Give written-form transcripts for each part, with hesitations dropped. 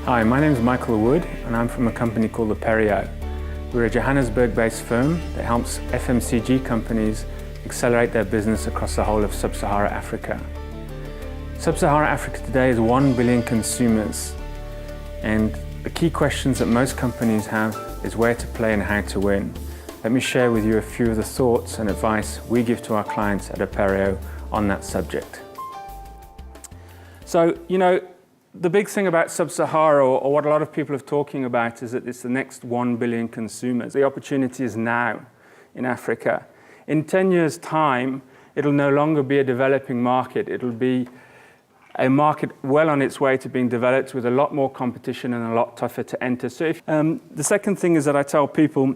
Hi, my name is Michael Wood and I'm from a company called Aperio. We're a Johannesburg-based firm that helps FMCG companies accelerate their business across the whole of Sub-Saharan Africa. Sub-Saharan Africa today is 1 billion consumers, and the key questions that most companies have is where to play and how to win. Let me share with you a few of the thoughts and advice we give to our clients at Aperio on that subject. So, the big thing about Sub-Sahara, or what a lot of people are talking about, is that it's the next 1 billion consumers. The opportunity is now in Africa. In 10 years' time, it'll no longer be a developing market. It'll be a market well on its way to being developed with a lot more competition and a lot tougher to enter. So the second thing is that I tell people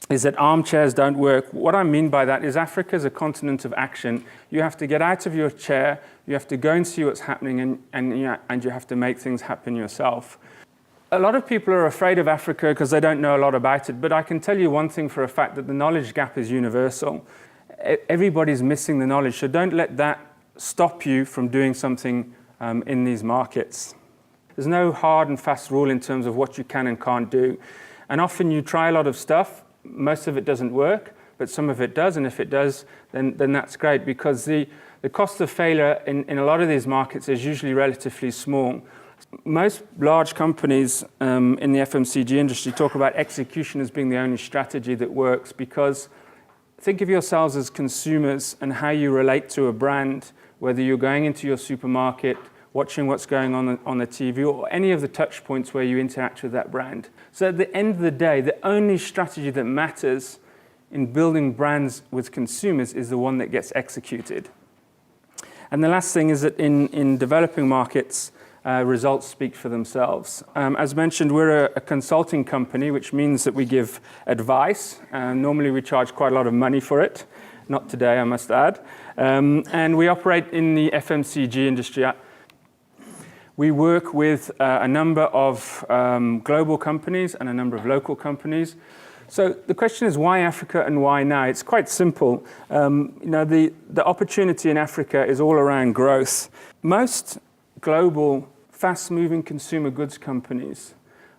is that armchairs don't work. What I mean by that is Africa is a continent of action. You have to get out of your chair, you have to go and see what's happening, and you have to make things happen yourself. A lot of people are afraid of Africa because they don't know a lot about it, but I can tell you one thing for a fact, that the knowledge gap is universal. Everybody's missing the knowledge, so don't let that stop you from doing something in these markets. There's no hard and fast rule in terms of what you can and can't do. And often you try a lot of stuff, most of it doesn't work, but some of it does, and if it does, then that's great, because the cost of failure in a lot of these markets is usually relatively small. Most large companies in the FMCG industry talk about execution as being the only strategy that works, because think of yourselves as consumers and how you relate to a brand, whether you're going into your supermarket, watching what's going on the TV, or any of the touch points where you interact with that brand. So at the end of the day, the only strategy that matters in building brands with consumers is the one that gets executed. And the last thing is that in developing markets, results speak for themselves. As mentioned, we're a consulting company, which means that we give advice. Normally we charge quite a lot of money for it. Not today, I must add. And we operate in the FMCG industry. We work with a number of global companies and a number of local companies. So the question is, why Africa and why now? It's quite simple. The opportunity in Africa is all around growth. Most global, fast-moving consumer goods companies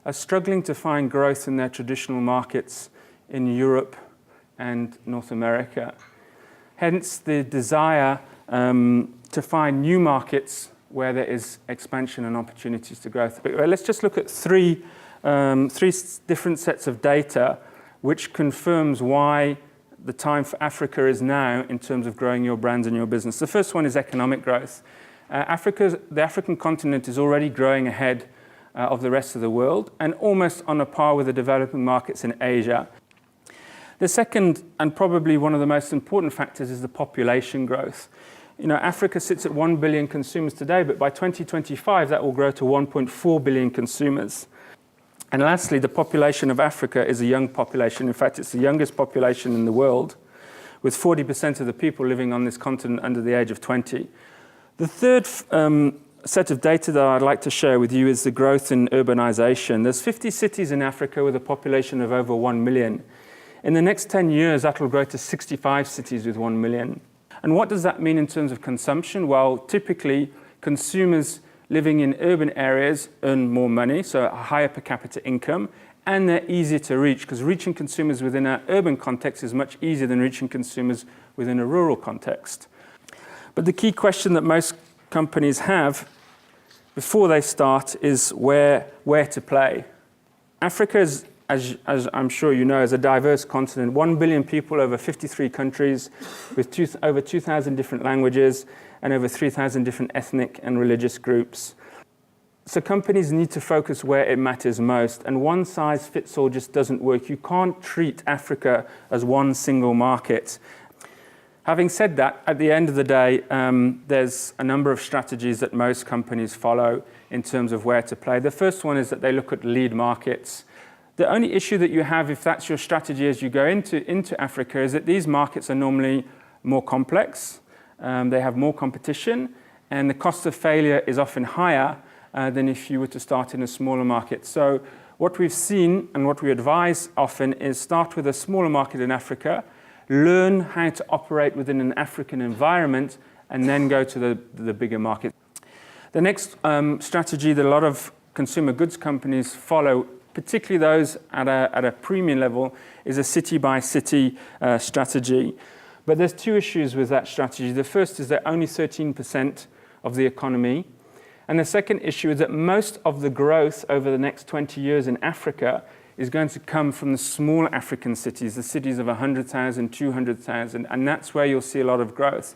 are struggling to find growth in their traditional markets in Europe and North America. Hence the desire to find new markets where there is expansion and opportunities to growth. But let's just look at three different sets of data which confirms why the time for Africa is now in terms of growing your brands and your business. The first one is economic growth. The African continent is already growing ahead of the rest of the world and almost on a par with the developing markets in Asia. The second, and probably one of the most important factors, is the population growth. Africa sits at 1 billion consumers today, but by 2025, that will grow to 1.4 billion consumers. And lastly, the population of Africa is a young population. In fact, it's the youngest population in the world, with 40% of the people living on this continent under the age of 20. The third set of data that I'd like to share with you is the growth in urbanization. There's 50 cities in Africa with a population of over 1 million. In the next 10 years, that will grow to 65 cities with 1 million. And what does that mean in terms of consumption? Well, typically, consumers living in urban areas earn more money, so a higher per capita income, and they're easier to reach, because reaching consumers within an urban context is much easier than reaching consumers within a rural context. But the key question that most companies have before they start is where to play. Africa is, as I'm sure you know, is a diverse continent. 1 billion people over 53 countries with over 2,000 different languages and over 3,000 different ethnic and religious groups. So companies need to focus where it matters most, and one size fits all just doesn't work. You can't treat Africa as one single market. Having said that, at the end of the day, there's a number of strategies that most companies follow in terms of where to play. The first one is that they look at lead markets. The only issue that you have, if that's your strategy as you go into Africa, is that these markets are normally more complex, they have more competition, and the cost of failure is often higher than if you were to start in a smaller market. So what we've seen and what we advise often is start with a smaller market in Africa, learn how to operate within an African environment, and then go to the bigger market. The next strategy that a lot of consumer goods companies follow, particularly those at a premium level, is a city-by-city strategy. But there's two issues with that strategy. The first is that only 13% of the economy. And the second issue is that most of the growth over the next 20 years in Africa is going to come from the small African cities, the cities of 100,000, 200,000, and that's where you'll see a lot of growth.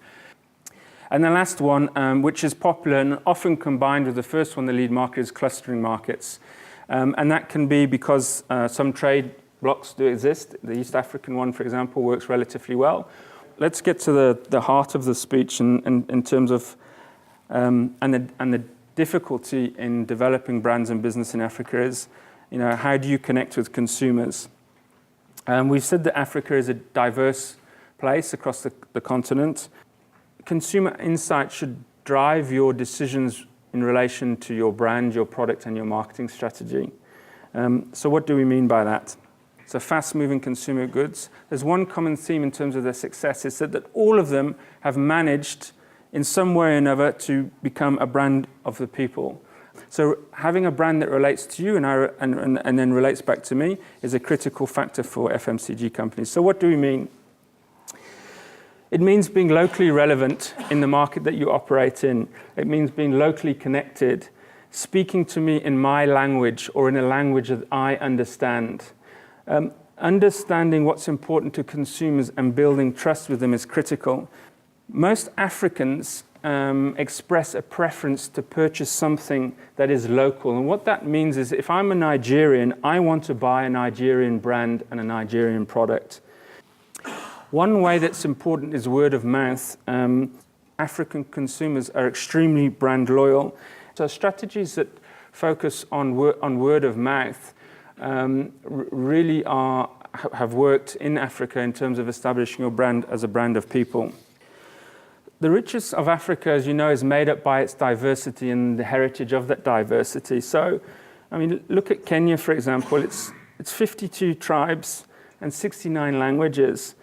And the last one, which is popular and often combined with the first one, the lead market, is clustering markets. And that can be because some trade blocks do exist. The East African one, for example, works relatively well. Let's get to the heart of the speech in terms of and the difficulty in developing brands and business in Africa is, how do you connect with consumers? We've said that Africa is a diverse place across the continent. Consumer insight should drive your decisions in relation to your brand, your product, and your marketing strategy. So what do we mean by that? So fast-moving consumer goods. There's one common theme in terms of their success. It's that all of them have managed in some way or another to become a brand of the people. So having a brand that relates to you and then relates back to me is a critical factor for FMCG companies. So what do we mean? It means being locally relevant in the market that you operate in. It means being locally connected, speaking to me in my language or in a language that I understand. Understanding what's important to consumers and building trust with them is critical. Most Africans express a preference to purchase something that is local. And what that means is if I'm a Nigerian, I want to buy a Nigerian brand and a Nigerian product. One way that's important is word of mouth. African consumers are extremely brand loyal. So strategies that focus on word of mouth really have worked in Africa in terms of establishing your brand as a brand of people. The richness of Africa, as you know, is made up by its diversity and the heritage of that diversity. So, look at Kenya, for example. It's 52 tribes and 69 languages.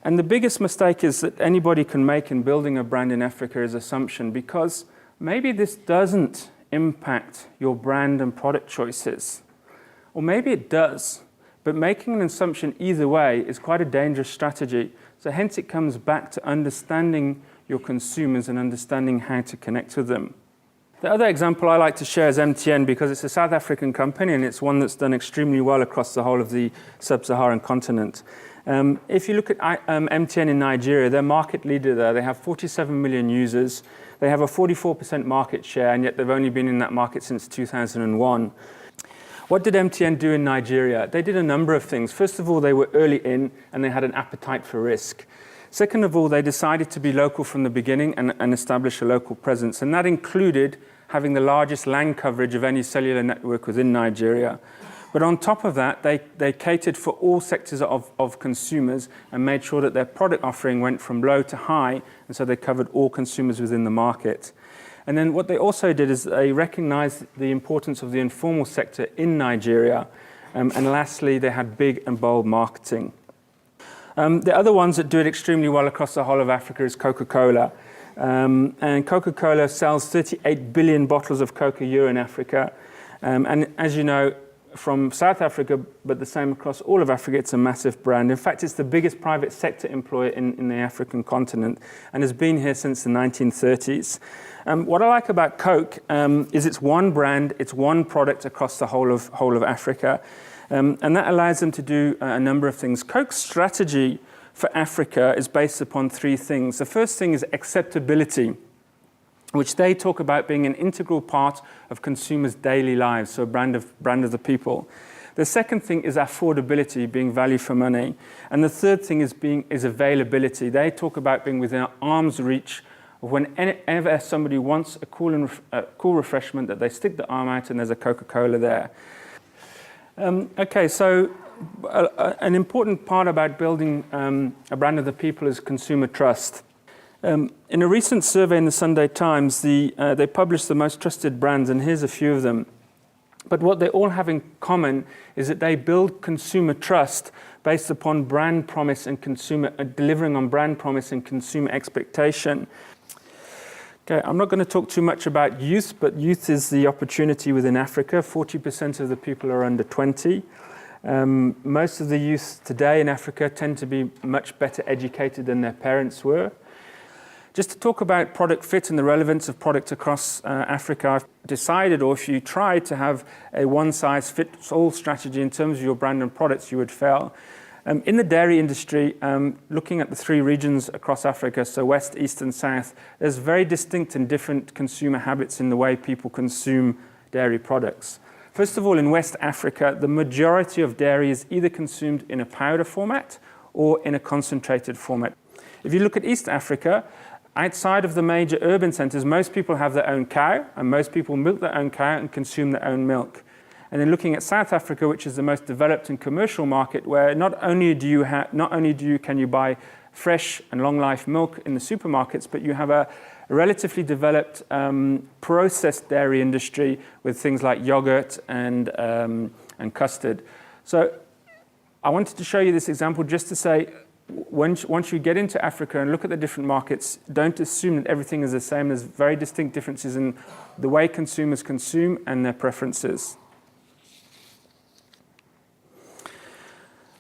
And the biggest mistake is that anybody can make in building a brand in Africa is assumption, because maybe this doesn't impact your brand and product choices. Or maybe it does, but making an assumption either way is quite a dangerous strategy. So hence it comes back to understanding your consumers and understanding how to connect with them. The other example I like to share is MTN, because it's a South African company and it's one that's done extremely well across the whole of the sub-Saharan continent. If you look at MTN in Nigeria, they're market leader there. They have 47 million users. They have a 44% market share, and yet they've only been in that market since 2001. What did MTN do in Nigeria? They did a number of things. First of all, they were early in, and they had an appetite for risk. Second of all, they decided to be local from the beginning and establish a local presence, and that included having the largest LAN coverage of any cellular network within Nigeria. But on top of that, they catered for all sectors of consumers and made sure that their product offering went from low to high, and so they covered all consumers within the market. And then what they also did is they recognized the importance of the informal sector in Nigeria. And lastly, they had big and bold marketing. The other ones that do it extremely well across the whole of Africa is Coca-Cola. And Coca-Cola sells 38 billion bottles of Coke a year in Africa. And as you know, from South Africa, but the same across all of Africa, it's a massive brand. In fact, it's the biggest private sector employer in the African continent and has been here since the 1930s. What I like about Coke is it's one brand, it's one product across the whole of Africa. And that allows them to do a number of things. Coke's strategy for Africa is based upon three things. The first thing is acceptability, which they talk about being an integral part of consumers' daily lives, so a brand of the people. The second thing is affordability, being value for money. And the third thing is availability. They talk about being within arm's reach of whenever somebody wants a cool refreshment, that they stick the arm out and there's a Coca-Cola there. Okay, so an important part about building a brand of the people is consumer trust. In a recent survey in the Sunday Times, they published the most trusted brands, and here's a few of them. But what they all have in common is that they build consumer trust based upon brand promise and delivering on brand promise and consumer expectation. Okay, I'm not going to talk too much about youth, but youth is the opportunity within Africa. 40% of the people are under 20. Most of the youth today in Africa tend to be much better educated than their parents were. Just to talk about product fit and the relevance of product across Africa, I've decided, or if you try to have a one-size-fits-all strategy in terms of your brand and products, you would fail. In the dairy industry, looking at the three regions across Africa, so West, East and South, there's very distinct and different consumer habits in the way people consume dairy products. First of all, in West Africa, the majority of dairy is either consumed in a powder format or in a concentrated format. If you look at East Africa, outside of the major urban centres, most people have their own cow, and most people milk their own cow and consume their own milk. And then looking at South Africa, which is the most developed and commercial market, where not only can you buy fresh and long life milk in the supermarkets, but you have a relatively developed processed dairy industry with things like yogurt and custard. So I wanted to show you this example just to say, once you get into Africa and look at the different markets, don't assume that everything is the same. There's very distinct differences in the way consumers consume and their preferences.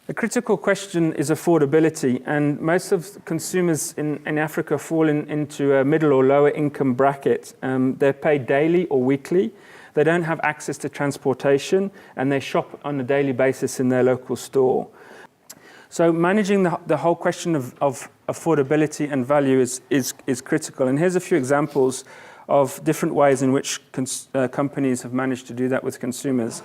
The critical question is affordability, and most of consumers in Africa fall into a middle or lower income bracket. They're paid daily or weekly. They don't have access to transportation, and they shop on a daily basis in their local store. So managing the whole question of affordability and value is critical. And here's a few examples of different ways in which companies have managed to do that with consumers.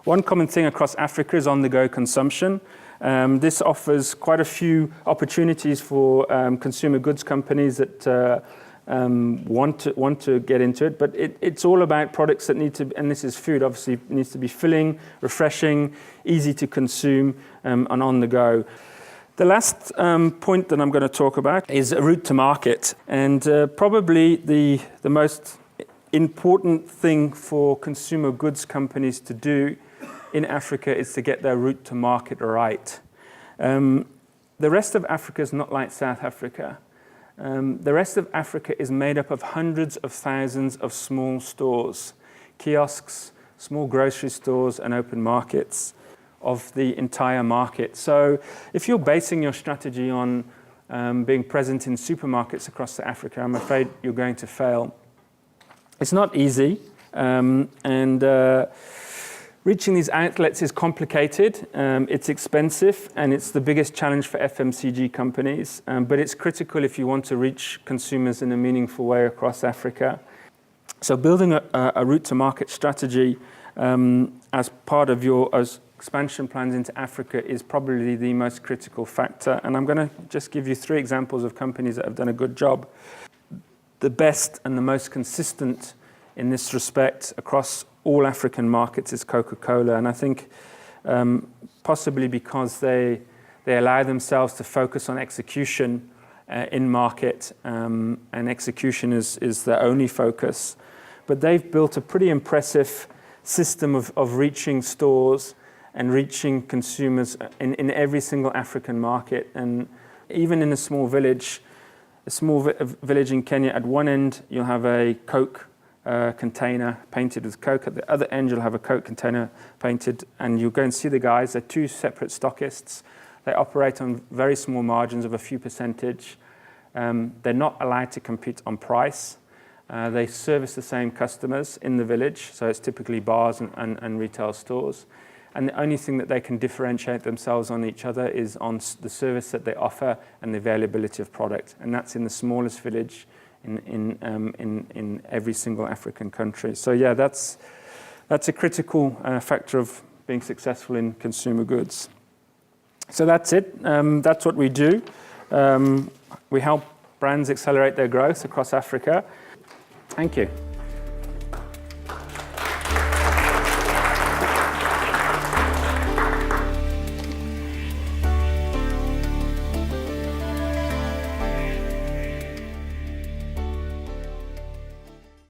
One common thing across Africa is on-the-go consumption. This offers quite a few opportunities for consumer goods companies that want to get into it, but it's all about products that need to, and this is food, obviously, needs to be filling, refreshing, easy to consume, and on the go. The last point that I'm going to talk about is a route to market, and probably the most important thing for consumer goods companies to do in Africa is to get their route to market right. The rest of Africa is not like South Africa. The rest of Africa is made up of hundreds of thousands of small stores, kiosks, small grocery stores and open markets of the entire market. So if you're basing your strategy on being present in supermarkets across Africa, I'm afraid you're going to fail. It's not easy, reaching these outlets is complicated, it's expensive, and it's the biggest challenge for FMCG companies, but it's critical if you want to reach consumers in a meaningful way across Africa. So building a route to market strategy as part of your expansion plans into Africa is probably the most critical factor, and I'm going to just give you 3 examples of companies that have done a good job. The best and the most consistent in this respect across all African markets is Coca-Cola, and I think possibly because they allow themselves to focus on execution in market, and execution is their only focus. But they've built a pretty impressive system of reaching stores and reaching consumers in every single African market. And even in a small village in Kenya, at one end you'll have a Coke container painted with Coke. At the other end, you'll have a Coke container painted, and you'll go and see the guys. They're 2 separate stockists. They operate on very small margins of a few percentage. They're not allowed to compete on price. They service the same customers in the village, so it's typically bars and retail stores. And the only thing that they can differentiate themselves on each other is on the service that they offer and the availability of product. And that's in the smallest village in every single African country. So yeah, that's a critical factor of being successful in consumer goods. So that's it. That's what we do. We help brands accelerate their growth across Africa. Thank you.